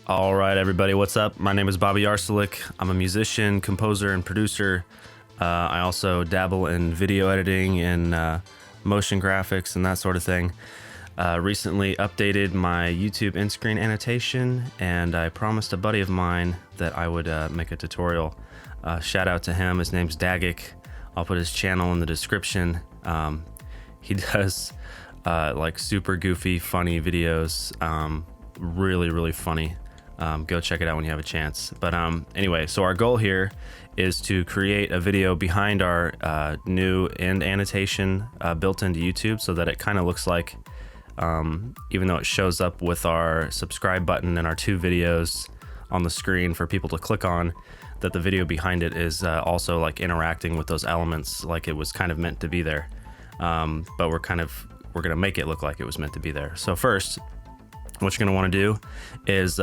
All right, everybody, what's up? My name is Bobby Yarsulik. I'm a musician, composer, and producer. I also dabble in video editing and motion graphics and that sort of thing. Recently updated my YouTube in-screen annotation, and I promised a buddy of mine that I would make a tutorial. Shout out to him. His name's Dagic. I'll put his channel in the description. He does like super goofy, funny videos. Really funny. Go check it out when you have a chance. But anyway, so our goal here is to create a video behind our new end annotation built into YouTube, so that it kind of looks like, even though it shows up with our subscribe button and our 2 videos on the screen for people to click on, that the video behind it is also like interacting with those elements like it was kind of meant to be there. But we're gonna make it look like it was meant to be there. So first, what you're gonna want to do is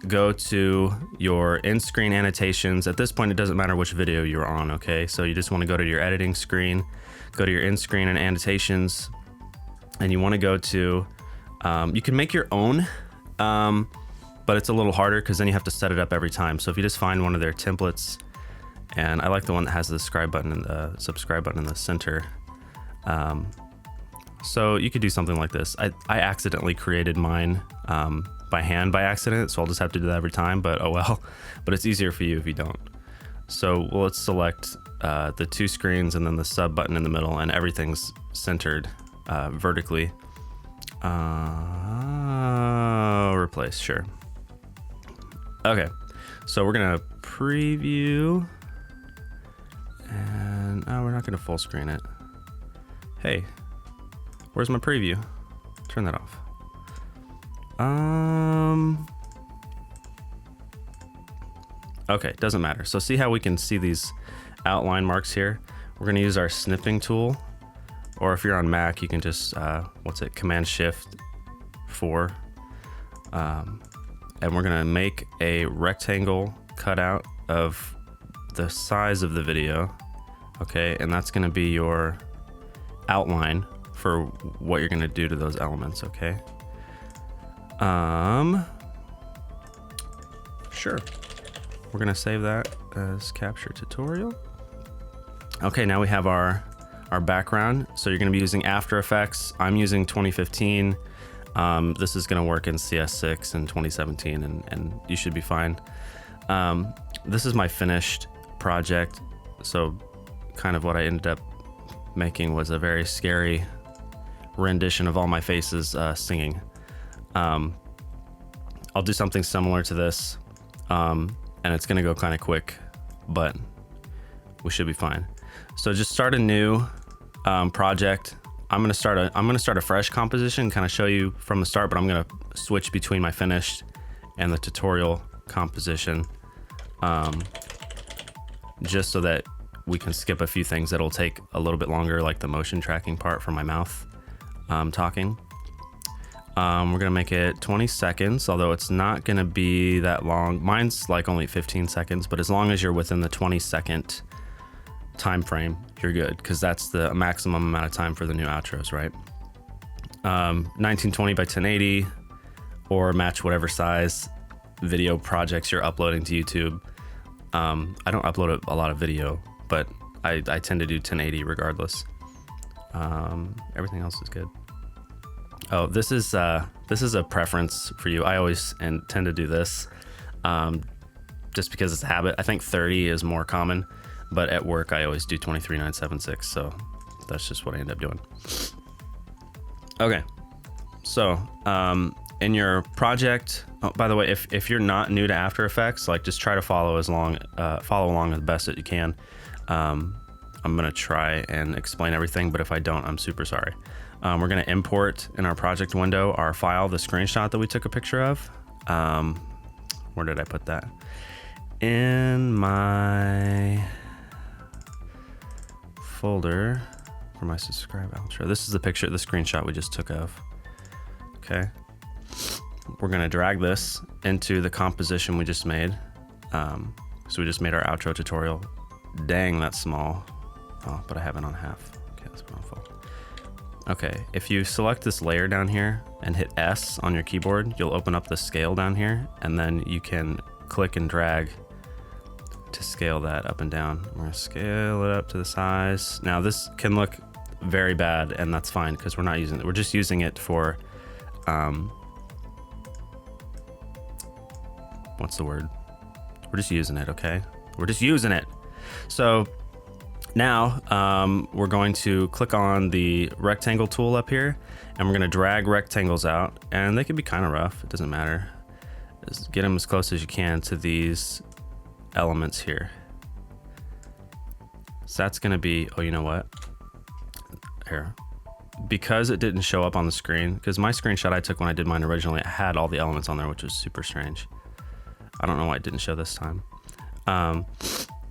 go to your in-screen annotations. At this point, it doesn't matter which video you're on, okay? So you just want to go to your editing screen, go to your in-screen and annotations, and you want to go to, you can make your own, but it's a little harder because then you have to set it up every time. So if you just find one of their templates, and I like the one that has the subscribe button in the center. So you could do something like this. I accidentally created mine by hand by accident, so I'll just have to do that every time, but oh well. But it's easier for you if you don't. So let's select the 2 screens and then the sub button in the middle, and everything's centered vertically. Replace, sure. Okay, so we're gonna preview, and we're not gonna full screen it. Hey, where's my preview? Turn that off. Okay, doesn't matter. So see how we can see these outline marks here? We're gonna use our snipping tool, or if you're on Mac, you can just, Command-Shift-4. And we're gonna make a rectangle cutout of the size of the video, okay? And that's gonna be your outline for what you're gonna do to those elements, okay? Sure. We're gonna save that as capture tutorial. Okay, now we have our background. So you're gonna be using After Effects. I'm using 2015. This is gonna work in CS6 and 2017, and you should be fine. This is my finished project. So kind of what I ended up making was a very scary rendition of all my faces singing. I'll do something similar to this, and it's gonna go kind of quick, but we should be fine. So just start a new project. I'm gonna start a fresh composition, kind of show you from the start, but I'm gonna switch between my finished and the tutorial composition, just so that we can skip a few things that'll take a little bit longer, like the motion tracking part for my mouth talking. We're gonna make it 20 seconds, although it's not gonna be that long. Mine's like only 15 seconds, but as long as you're within the 20-second time frame, you're good, because that's the maximum amount of time for the new outros, right? 1920 by 1080, or match whatever size video projects you're uploading to YouTube. I don't upload a lot of video, but I tend to do 1080 regardless. Everything else is good. Oh, this is a preference for you. I always tend to do this, just because it's a habit. I think 30 is more common, but at work I always do 23.976, so that's just what I end up doing. Okay, so in your project, oh, by the way, if you're not new to After Effects, like just try to follow along as best that you can. I'm gonna try and explain everything, but if I don't, I'm super sorry. We're gonna import in our project window our file, the screenshot that we took a picture of. Where did I put that? In my folder for my subscribe outro. This is the picture, the screenshot we just took of. Okay. We're gonna drag this into the composition we just made. So we just made our outro tutorial. Dang, that's small. Oh, but I have it on half. Okay, let's put it on full. Okay, if you select this layer down here and hit S on your keyboard, you'll open up the scale down here, and then you can click and drag to scale that up and down. We're gonna scale it up to the size. Now this can look very bad, and that's fine because we're not using it. We're just using it for, what's the word? We're just using it, okay? We're just using it. So now we're going to click on the rectangle tool up here, and we're gonna drag rectangles out, and they can be kind of rough, it doesn't matter. Just get them as close as you can to these elements here. So that's gonna be, oh, you know what? Here, because it didn't show up on the screen, because my screenshot I took when I did mine originally, it had all the elements on there, which was super strange. I don't know why it didn't show this time.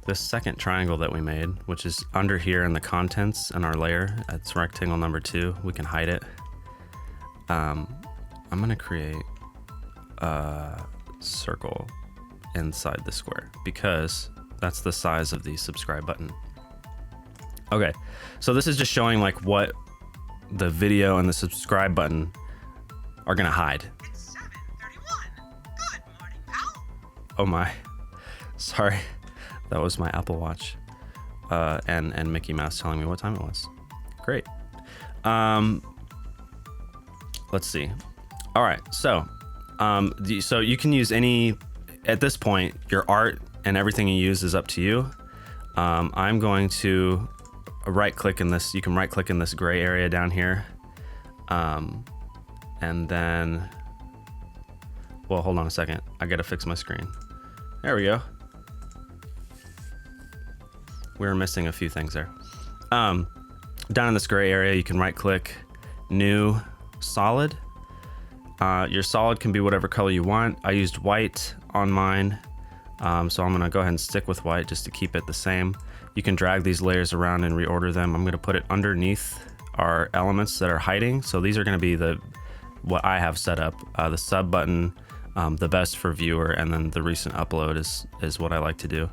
This second triangle that we made, which is under here in the contents in our layer, it's rectangle number 2. We can hide it. I'm gonna create a circle inside the square because that's the size of the subscribe button. Okay, so this is just showing like what the video and the subscribe button are gonna hide. It's 7:31. Good morning, pal. Oh my, sorry. That was my Apple Watch and Mickey Mouse telling me what time it was. Great. Let's see. All right, so so you can use any, at this point, your art and everything you use is up to you. I'm going to right click in this. You can right click in this gray area down here. And then, well, hold on a second. I gotta fix my screen. There we go. We were missing a few things there. Down in this gray area, you can right click, new, solid. Your solid can be whatever color you want. I used white on mine, so I'm gonna go ahead and stick with white just to keep it the same. You can drag these layers around and reorder them. I'm gonna put it underneath our elements that are hiding. So these are gonna be what I have set up. The sub button, the best for viewer, and then the recent upload is what I like to do.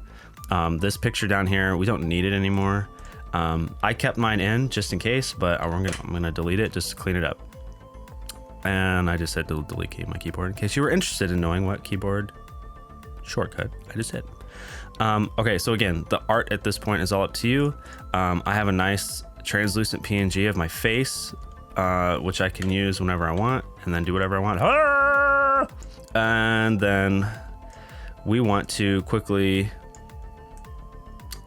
This picture down here, we don't need it anymore. I kept mine in just in case, but I'm gonna delete it just to clean it up. And I just hit the delete key on my keyboard in case you were interested in knowing what keyboard shortcut I just hit. Okay, so again, the art at this point is all up to you. I have a nice translucent PNG of my face, which I can use whenever I want and then do whatever I want. And then we want to quickly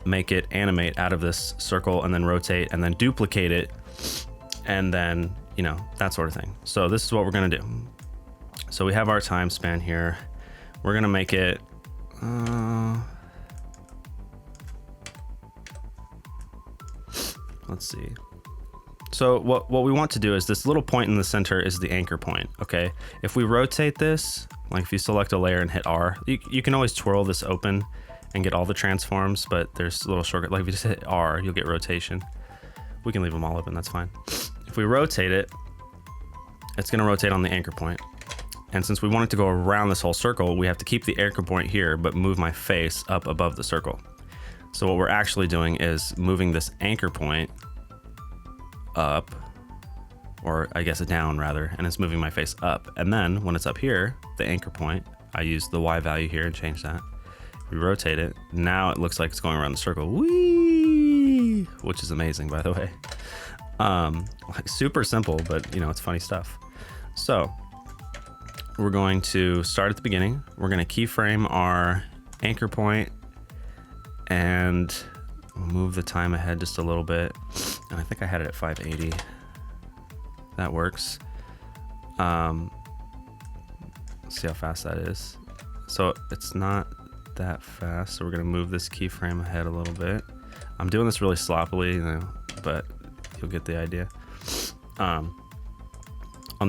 make it animate out of this circle and then rotate and then duplicate it, and then, you know, that sort of thing. So this is what we're gonna do. So we have our time span here. We're gonna make it, let's see. So what we want to do is this little point in the center is the anchor point, okay? If we rotate this, like if you select a layer and hit R, you can always twirl this open and get all the transforms, but there's a little shortcut. Like if you just hit R, you'll get rotation. We can leave them all open, that's fine. If we rotate it, it's gonna rotate on the anchor point. And since we want it to go around this whole circle, we have to keep the anchor point here, but move my face up above the circle. So what we're actually doing is moving this anchor point up, or I guess down rather, and it's moving my face up. And then when it's up here, the anchor point, I use the Y value here and change that. We rotate it. Now it looks like it's going around the circle. Whee! Which is amazing, by the way. Like super simple, but you know, it's funny stuff. So we're going to start at the beginning. We're going to keyframe our anchor point and we'll move the time ahead just a little bit. And I think I had it at 580. That works. Let's see how fast that is. So it's not that fast. So we're going to move this keyframe ahead a little bit. I'm doing this really sloppily, you know, but you'll get the idea. On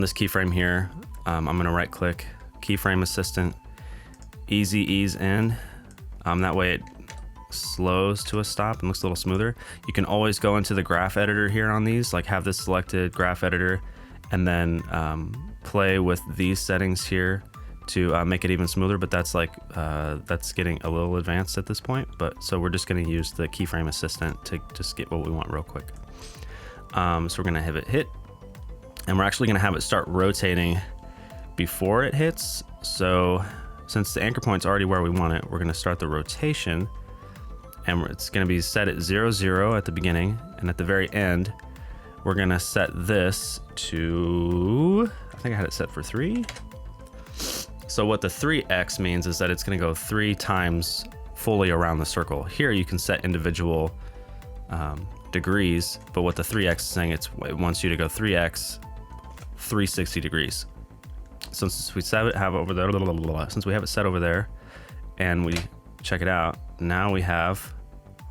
this keyframe here, I'm going to right click, keyframe assistant, easy ease in. That way it slows to a stop and looks a little smoother. You can always go into the graph editor here on these, like have this selected graph editor, and then play with these settings here to make it even smoother, but that's like that's getting a little advanced at this point. But so we're just going to use the keyframe assistant to just get what we want real quick. So we're going to hit And we're actually gonna have it start rotating before it hits. So since the anchor point's already where we want it, we're gonna start the rotation, and it's gonna be set at 0, 0 at the beginning, and at the very end, we're gonna set this to, I think I had it set for 3. So what the 3x means is that it's gonna go 3 times fully around the circle. Here you can set individual degrees, but what the 3x is saying, it wants you to go 3x 360 degrees. So since we have it over there, since we have it set over there, and we check it out, now we have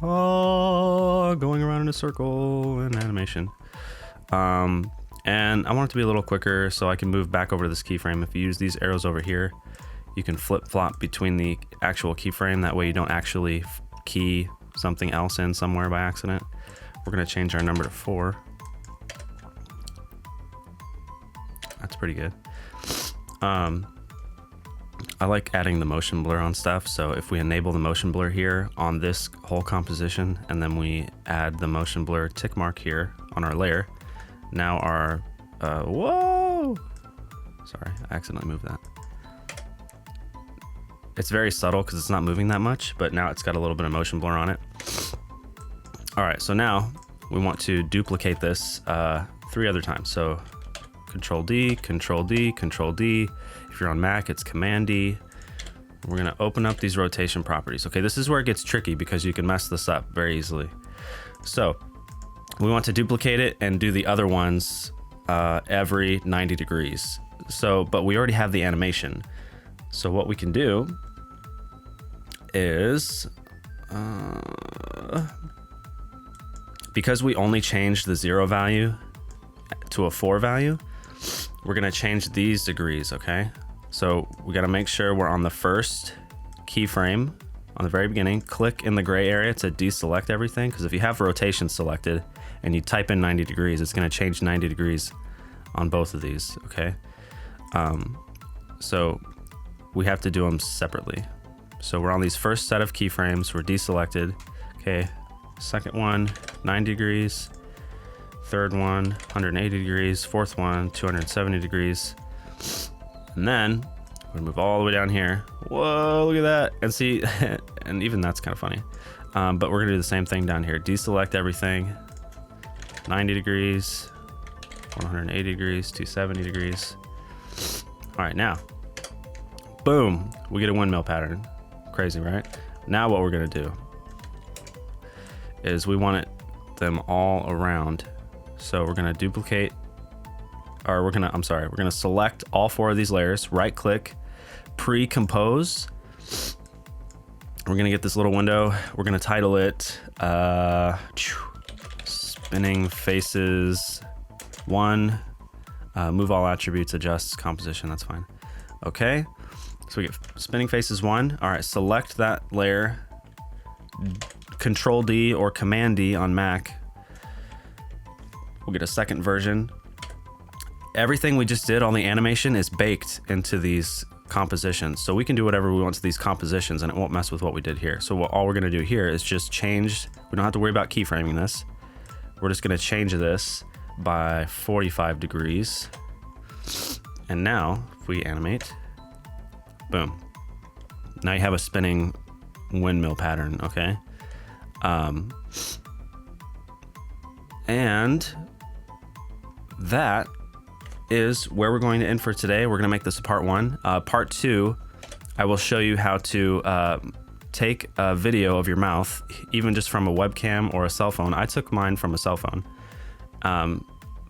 going around in a circle in animation. And I want it to be a little quicker so I can move back over to this keyframe. If you use these arrows over here, you can flip flop between the actual keyframe. That way you don't actually key something else in somewhere by accident. We're gonna change our number to 4. That's pretty good. I like adding the motion blur on stuff. So if we enable the motion blur here on this whole composition, and then we add the motion blur tick mark here on our layer, now our, whoa! Sorry, I accidentally moved that. It's very subtle because it's not moving that much, but now it's got a little bit of motion blur on it. All right, so now we want to duplicate this 3 other times. So Control D, Control D, Control D. If you're on Mac, it's Command D. We're gonna open up these rotation properties. Okay, this is where it gets tricky because you can mess this up very easily. So we want to duplicate it and do the other ones every 90 degrees. So, but we already have the animation. So what we can do is, because we only changed the 0 value to a 4 value, we're gonna change these degrees, okay? So we gotta make sure we're on the first keyframe on the very beginning. Click in the gray area to deselect everything, because if you have rotation selected and you type in 90 degrees, it's gonna change 90 degrees on both of these, okay? So we have to do them separately. So we're on these first set of keyframes, we're deselected. Okay, second one, 90 degrees. Third one, 180 degrees. Fourth one, 270 degrees. And then we're gonna move all the way down here. Whoa, look at that. And see, and even that's kind of funny. But we're gonna do the same thing down here. Deselect everything. 90 degrees, 180 degrees, 270 degrees. All right, now, boom, we get a windmill pattern. Crazy, right? Now what we're gonna do is we want them all around. So we're gonna duplicate, or we're gonna select all 4 of these layers, right click, pre-compose. We're gonna get this little window. We're gonna title it Spinning Faces 1. Move all attributes, adjust composition, that's fine. Okay, so we get Spinning Faces 1. All right, select that layer, Control D or Command D on Mac. We'll get a second version. Everything we just did, all the animation is baked into these compositions. So we can do whatever we want to these compositions and it won't mess with what we did here. So all we're gonna do here is just change, we don't have to worry about keyframing this. We're just gonna change this by 45 degrees. And now, if we animate, boom. Now you have a spinning windmill pattern, okay? And that is where we're going to end for today. We're gonna make this a part 1. Part 2, I will show you how to take a video of your mouth, even just from a webcam or a cell phone. I took mine from a cell phone.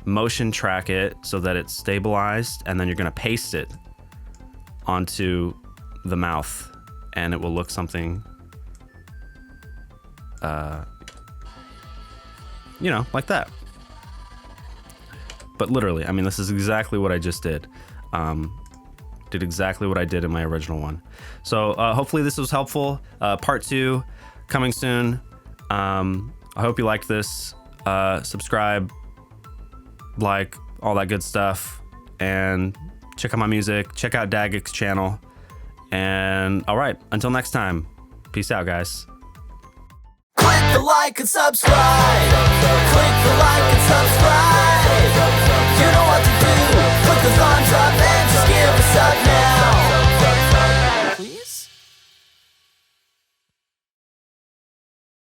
Motion track it so that it's stabilized, and then you're gonna paste it onto the mouth, and it will look something, you know, like that. But literally, I mean, this is exactly what I just did. Did exactly what I did in my original one. So hopefully this was helpful. Part 2 coming soon. I hope you liked this. Subscribe, like, all that good stuff, and check out my music. Check out Dagic's channel. And all right, until next time, peace out, guys. Click the like and subscribe. Click the like and subscribe. You know what to do. the thumbs up and just give us up now.